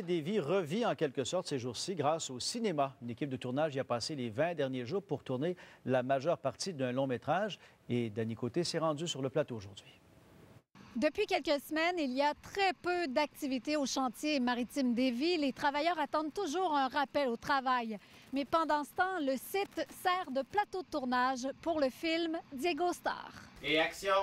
Lévis revit en quelque sorte ces jours-ci grâce au cinéma. Une équipe de tournage y a passé les 20 derniers jours pour tourner la majeure partie d'un long métrage. Et Dany Côté s'est rendu sur le plateau aujourd'hui. Depuis quelques semaines, il y a très peu d'activités au chantier maritime Lévis. Les travailleurs attendent toujours un rappel au travail. Mais pendant ce temps, le site sert de plateau de tournage pour le film Diego Star. Et action!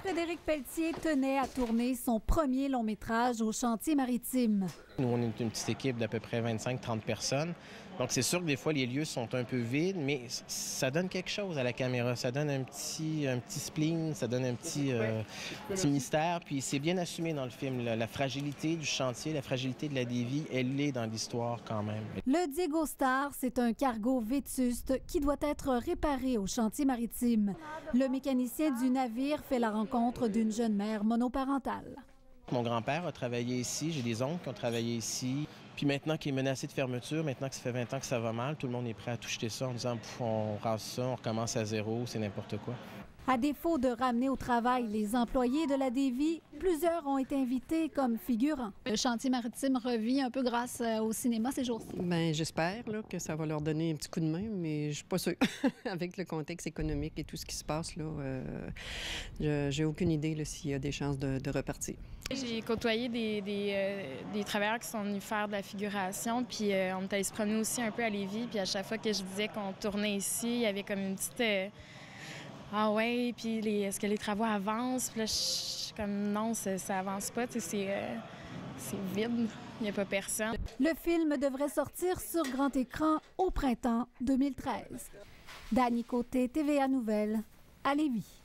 Frédéric Pelletier tenait à tourner son premier long métrage au chantier maritime. Nous, on est une petite équipe d'à peu près 25-30 personnes. Donc, c'est sûr que des fois, les lieux sont un peu vides, mais ça donne quelque chose à la caméra. Ça donne un petit spleen, ça donne un petit mystère. Puis c'est bien assumé dans le film. La fragilité du chantier, la fragilité de la Lévis, elle est dans l'histoire quand même. Le Diego Star, c'est un cargo vétuste qui doit être réparé au chantier maritime. Le mécanicien du navire fait la rencontre d'une jeune mère monoparentale. Mon grand-père a travaillé ici, j'ai des oncles qui ont travaillé ici. Puis maintenant qu'il est menacé de fermeture, maintenant que ça fait 20 ans que ça va mal, tout le monde est prêt à tout jeter ça en disant on rase ça, on recommence à zéro, c'est n'importe quoi. À défaut de ramener au travail les employés de la Lévis, plusieurs ont été invités comme figurants. Le chantier maritime revit un peu grâce au cinéma ces jours-ci. Bien, j'espère là, que ça va leur donner un petit coup de main, mais je suis pas sûre. Avec le contexte économique et tout ce qui se passe, là, j'ai aucune idée s'il y a des chances de repartir. J'ai côtoyé des travailleurs qui sont venus faire de la figuration, puis on est allé se promener aussi un peu à Lévis, puis à chaque fois que je disais qu'on tournait ici, il y avait comme une petite... Ah ouais, puis est-ce que les travaux avancent? Puis là, je suis comme non, ça avance pas, c'est vide, il n'y a pas personne. Le film devrait sortir sur grand écran au printemps 2013. Dany Côté, TVA Nouvelles, à Lévis.